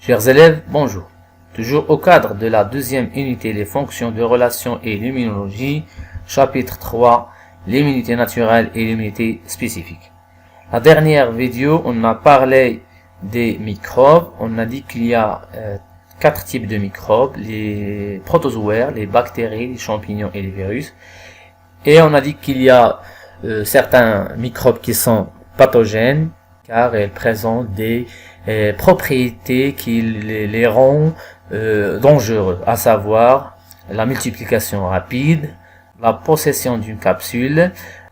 Chers élèves, bonjour. Toujours au cadre de la deuxième unité, les fonctions de relation et l'immunologie, chapitre 3, l'immunité naturelle et l'immunité spécifique. La dernière vidéo, on a parlé des microbes. On a dit qu'il y a 4 types de microbes, les protozoaires, les bactéries, les champignons et les virus. Et on a dit qu'il y a certains microbes qui sont pathogènes, car elles présentent des propriétés qui les rendent dangereux, à savoir la multiplication rapide, la possession d'une capsule,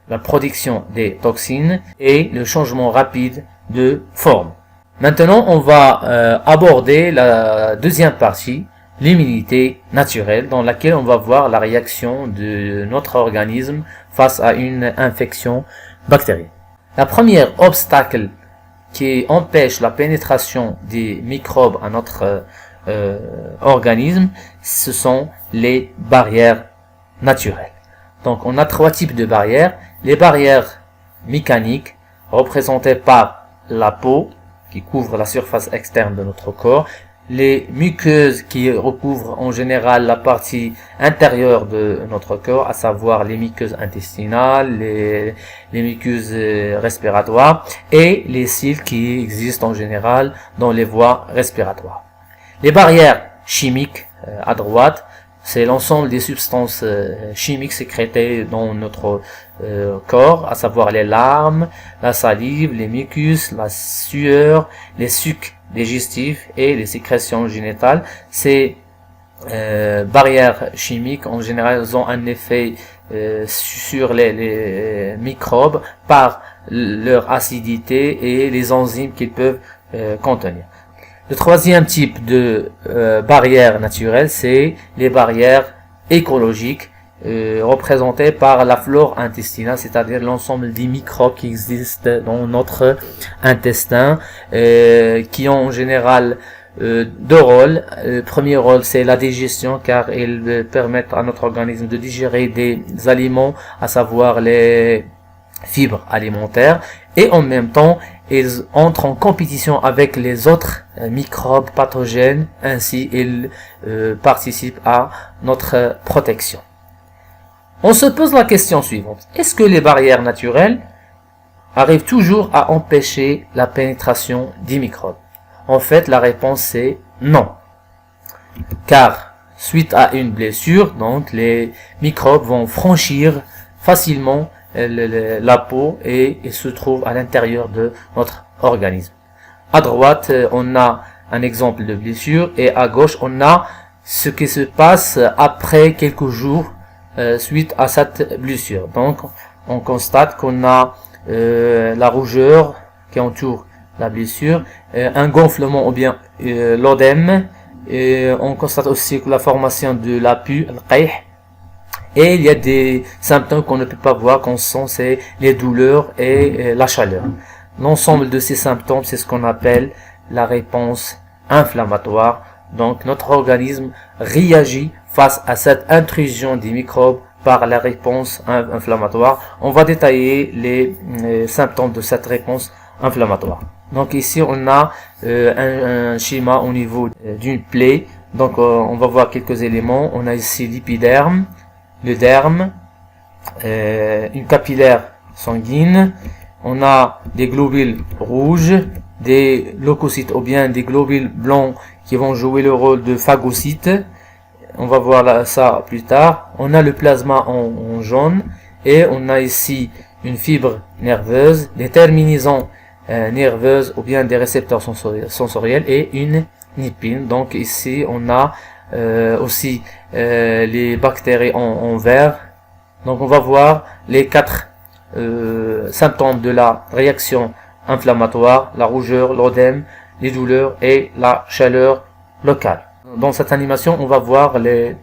la production des toxines et le changement rapide de forme. Maintenant, on va aborder la deuxième partie, l'immunité naturelle, dans laquelle on va voir la réaction de notre organisme face à une infection bactérienne. La première obstacle qui empêche la pénétration des microbes à notre organisme, ce sont les barrières naturelles. Donc on a 3 types de barrières. Les barrières mécaniques, représentées par la peau, qui couvre la surface externe de notre corps, les muqueuses qui recouvrent en général la partie intérieure de notre corps, à savoir les muqueuses intestinales, les muqueuses respiratoires et les cils qui existent en général dans les voies respiratoires. Les barrières chimiques à droite, c'est l'ensemble des substances chimiques sécrétées dans notre corps, à savoir les larmes, la salive, les mucus, la sueur, les sucs digestifs et les sécrétions génitales. Ces barrières chimiques, en général, ont un effet sur les microbes par leur acidité et les enzymes qu'ils peuvent contenir. Le troisième type de barrières naturelles, c'est les barrières écologiques représentées par la flore intestinale, c'est-à-dire l'ensemble des microbes qui existent dans notre intestin, qui ont en général 2 rôles. Le premier rôle, c'est la digestion, car ils permettent à notre organisme de digérer des aliments, à savoir les fibres alimentaires, et en même temps, ils entrent en compétition avec les autres microbes pathogènes, ainsi ils participent à notre protection. On se pose la question suivante. Est-ce que les barrières naturelles arrivent toujours à empêcher la pénétration des microbes? En fait, la réponse est non. Car, suite à une blessure, donc les microbes vont franchir facilement la peau et se trouvent à l'intérieur de notre organisme. À droite, on a un exemple de blessure et à gauche, on a ce qui se passe après quelques jours suite à cette blessure. Donc, on constate qu'on a la rougeur qui entoure la blessure, un gonflement ou bien l'œdème, et on constate aussi la formation de la pus, et il y a des symptômes qu'on ne peut pas voir, qu'on sent, c'est les douleurs et la chaleur. L'ensemble de ces symptômes, c'est ce qu'on appelle la réponse inflammatoire. Donc notre organisme réagit face à cette intrusion des microbes par la réponse inflammatoire. On va détailler les symptômes de cette réponse inflammatoire. Donc ici on a un schéma au niveau d'une plaie. Donc on va voir quelques éléments. On a ici l'épiderme, le derme, une capillaire sanguine, on a des globules rouges, des leucocytes ou bien des globules blancs qui vont jouer le rôle de phagocytes. On va voir ça plus tard. On a le plasma en jaune et on a ici une fibre nerveuse, des terminaisons nerveuses ou bien des récepteurs sensoriels et une épine. Donc ici on a aussi les bactéries en vert. Donc on va voir les 4 symptômes de la réaction inflammatoire: la rougeur, l'œdème, les douleurs et la chaleur locale. Dans cette animation, on va voir les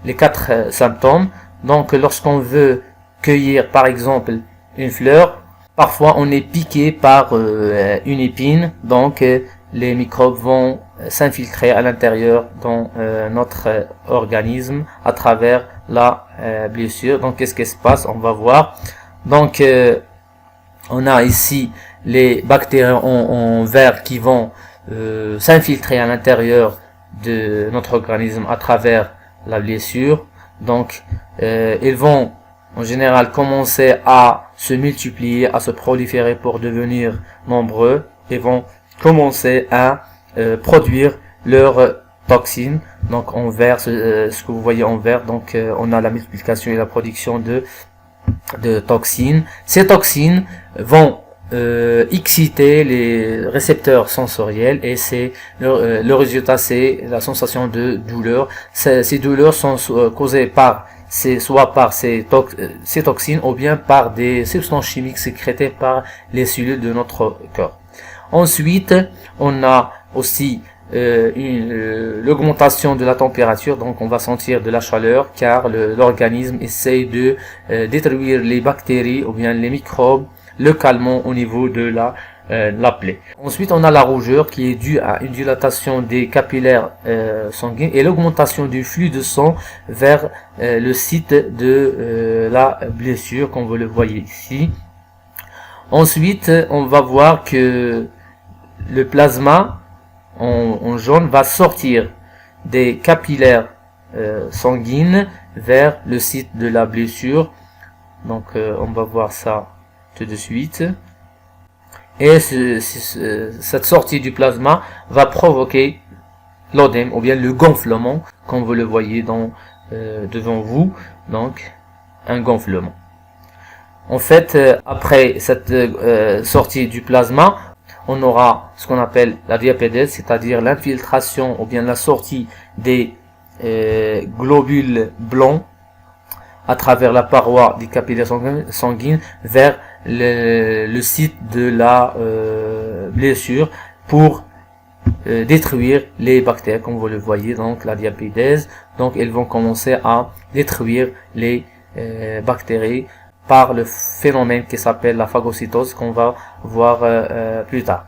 4 symptômes. Donc lorsqu'on veut cueillir par exemple une fleur, parfois on est piqué par une épine, donc les microbes vont s'infiltrer à l'intérieur dans notre organisme à travers la blessure. Donc qu'est-ce qui se passe? On va voir. Donc on a ici les bactéries en vert qui vont s'infiltrer à l'intérieur de notre organisme à travers la blessure. Donc ils vont en général commencer à se multiplier, à se proliférer pour devenir nombreux, et vont commencer à produire leurs toxines. Donc en vert, ce que vous voyez en vert, donc on a la multiplication et la production de toxines. Ces toxines vont exciter les récepteurs sensoriels, et c'est le résultat, c'est la sensation de douleur. Ces douleurs sont causées par soit par ces toxines, ou bien par des substances chimiques sécrétées par les cellules de notre corps. Ensuite, on a aussi l'augmentation de la température, donc on va sentir de la chaleur, car l'organisme essaye de détruire les bactéries ou bien les microbes, le calmant au niveau de la plaie. Ensuite, on a la rougeur qui est due à une dilatation des capillaires sanguins et l'augmentation du flux de sang vers le site de la blessure, comme vous le voyez ici. Ensuite, on va voir que le plasma en jaune va sortir des capillaires sanguines vers le site de la blessure. Donc on va voir ça tout de suite. Et cette sortie du plasma va provoquer l'œdème ou bien le gonflement, comme vous le voyez devant vous. Donc un gonflement. En fait, après cette sortie du plasma, on aura ce qu'on appelle la diapédèse, c'est-à-dire l'infiltration ou bien la sortie des globules blancs à travers la paroi des capillaires sanguines vers le site de la blessure pour détruire les bactéries, comme vous le voyez, donc la diapédèse. Donc elles vont commencer à détruire les bactéries par le phénomène qui s'appelle la phagocytose, qu'on va voir plus tard.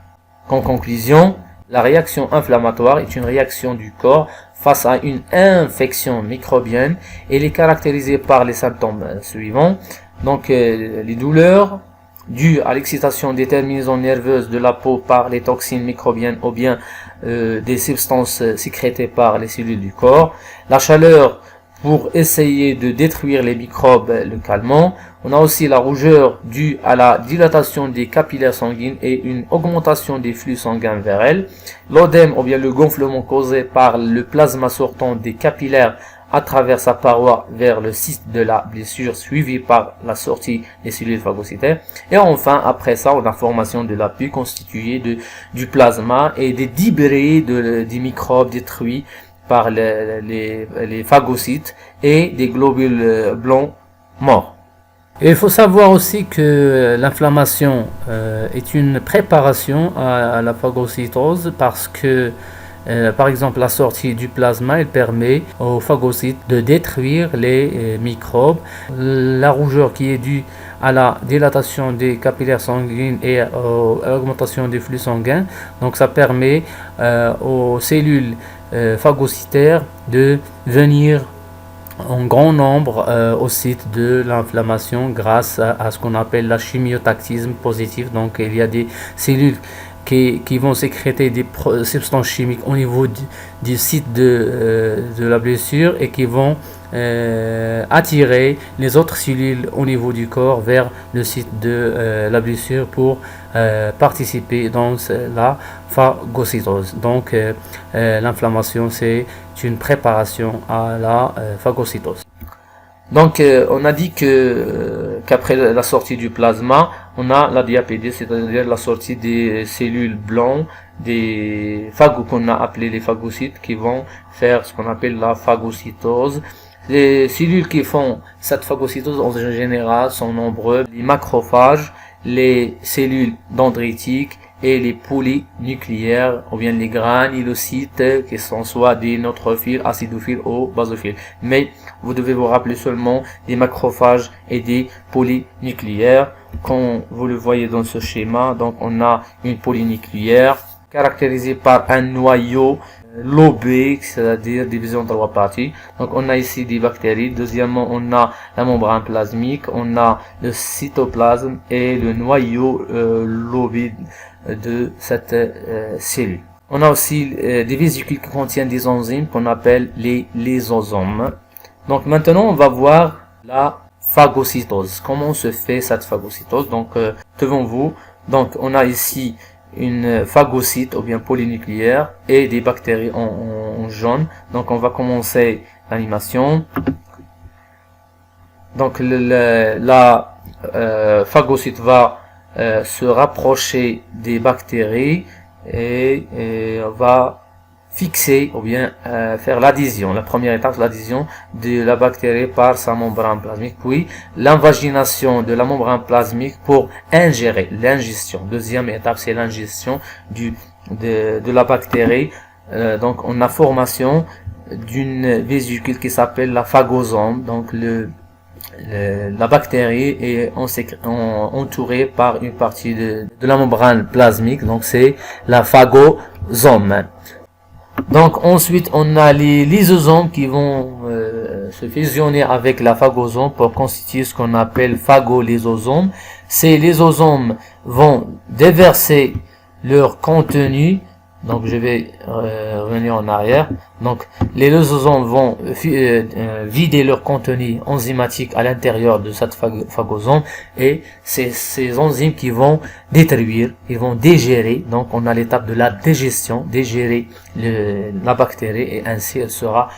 En conclusion, la réaction inflammatoire est une réaction du corps face à une infection microbienne. Elle est caractérisée par les symptômes suivants. Donc les douleurs dues à l'excitation des terminaisons nerveuses de la peau par les toxines microbiennes ou bien des substances sécrétées par les cellules du corps. La chaleur pour essayer de détruire les microbes, le calmant. On a aussi la rougeur due à la dilatation des capillaires sanguines et une augmentation des flux sanguins vers elles. L'œdème ou bien le gonflement causé par le plasma sortant des capillaires à travers sa paroi vers le site de la blessure, suivi par la sortie des cellules phagocytaires. Et enfin, après ça, on a formation de la pus constituée du plasma et des débris des microbes détruits par les phagocytes et des globules blancs morts. Et il faut savoir aussi que l'inflammation est une préparation à la phagocytose, parce que par exemple la sortie du plasma, elle permet aux phagocytes de détruire les microbes. La rougeur qui est due à la dilatation des capillaires sanguines et à l'augmentation des flux sanguins, donc ça permet aux cellules phagocytaires de venir en grand nombre au site de l'inflammation grâce à ce qu'on appelle la chimiotaxisme positive. Donc il y a des cellules qui vont sécréter des substances chimiques au niveau du site de la blessure et qui vont attirer les autres cellules au niveau du corps vers le site de la blessure pour participer dans la phagocytose. Donc l'inflammation, c'est une préparation à la phagocytose. Donc on a dit qu'après la sortie du plasma, on a la diapédèse, c'est-à-dire la sortie des cellules blancs, des phagos qu'on a appelé les phagocytes, qui vont faire ce qu'on appelle la phagocytose. Les cellules qui font cette phagocytose en général sont nombreuses: les macrophages, les cellules dendritiques et les polynucléaires, ou bien les granulocytes, qui sont soit des neutrophiles, acidophiles ou basophiles. Mais vous devez vous rappeler seulement des macrophages et des polynucléaires, comme vous le voyez dans ce schéma. Donc on a une polynucléaire caractérisée par un noyau lobé, c'est-à-dire divisé en trois parties. Donc on a ici des bactéries. Deuxièmement, on a la membrane plasmique, on a le cytoplasme et le noyau lobé de cette cellule. On a aussi des vésicules qui contiennent des enzymes qu'on appelle les lysosomes. Donc maintenant, on va voir la phagocytose. Comment se fait cette phagocytose? Donc devant vous, donc on a ici une phagocyte ou bien polynucléaire et des bactéries en jaune. Donc on va commencer l'animation. Donc la phagocyte va se rapprocher des bactéries et va fixer ou bien faire l'adhésion. La première étape, l'adhésion de la bactérie par sa membrane plasmique, puis l'invagination de la membrane plasmique pour ingérer, l'ingestion. Deuxième étape, c'est l'ingestion de la bactérie. Donc on a formation d'une vésicule qui s'appelle la phagosome. Donc la bactérie est entourée par une partie de la membrane plasmique, donc c'est la phagosome. Donc ensuite on a les lysosomes qui vont se fusionner avec la phagosome pour constituer ce qu'on appelle phagolysosomes. Ces lysosomes vont déverser leur contenu. Donc je vais revenir en arrière. Donc les lysosomes vont vider leur contenu enzymatique à l'intérieur de cette phagosome, et ces enzymes qui vont détruire, ils vont digérer. Donc on a l'étape de la digestion, digérer la bactérie, et ainsi elle sera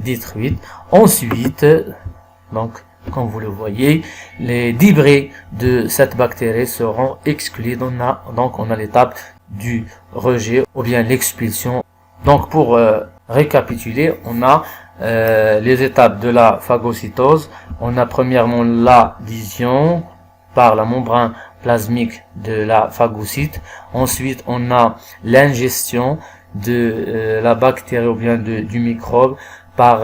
détruite. Ensuite, donc comme vous le voyez, les débris de cette bactérie seront exclus. Donc on a l'étape du rejet ou bien l'expulsion. Donc pour récapituler, on a les étapes de la phagocytose. On a premièrement l'adhésion par la membrane plasmique de la phagocyte. Ensuite on a l'ingestion de la bactérie ou bien du microbe par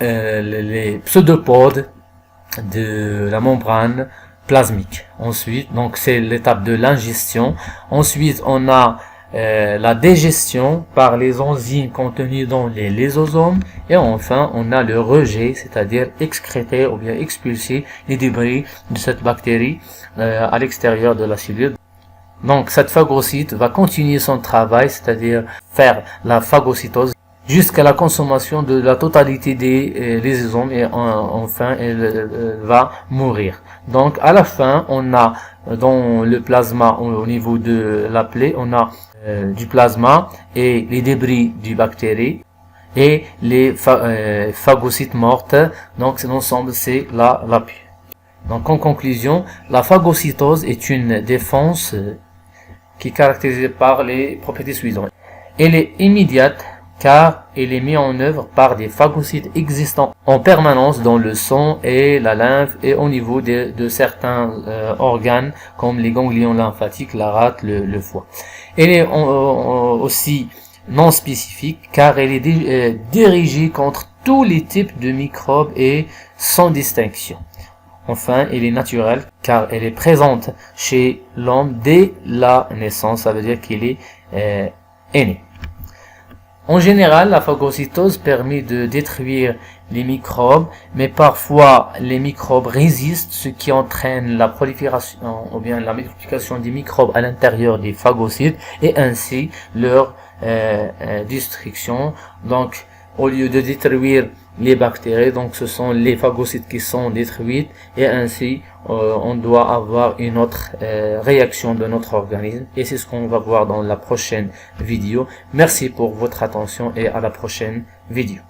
les pseudopodes de la membrane plasmique. Ensuite, donc c'est l'étape de l'ingestion. Ensuite, on a la digestion par les enzymes contenues dans les lysosomes. Et enfin, on a le rejet, c'est-à-dire excréter ou bien expulser les débris de cette bactérie à l'extérieur de la cellule. Donc cette phagocyte va continuer son travail, c'est-à-dire faire la phagocytose jusqu'à la consommation de la totalité des lysosomes, et enfin elle va mourir. Donc à la fin, on a dans le plasma, au niveau de la plaie, on a du plasma et les débris du bactérie et les phagocytes mortes. Donc l'ensemble, c'est la plaie. Donc en conclusion, la phagocytose est une défense qui est caractérisée par les propriétés suivantes. Elle est immédiate car elle est mise en œuvre par des phagocytes existants en permanence dans le sang et la lymphe et au niveau de certains organes comme les ganglions lymphatiques, la rate, le foie. Elle est aussi non spécifique car elle est dirigée contre tous les types de microbes et sans distinction. Enfin, elle est naturelle car elle est présente chez l'homme dès la naissance, ça veut dire qu'il est né. En général, la phagocytose permet de détruire les microbes, mais parfois les microbes résistent, ce qui entraîne la prolifération ou bien la multiplication des microbes à l'intérieur des phagocytes et ainsi leur destruction. Donc, au lieu de détruire les bactéries, donc ce sont les phagocytes qui sont détruits, et ainsi on doit avoir une autre réaction de notre organisme, et c'est ce qu'on va voir dans la prochaine vidéo. Merci pour votre attention et à la prochaine vidéo.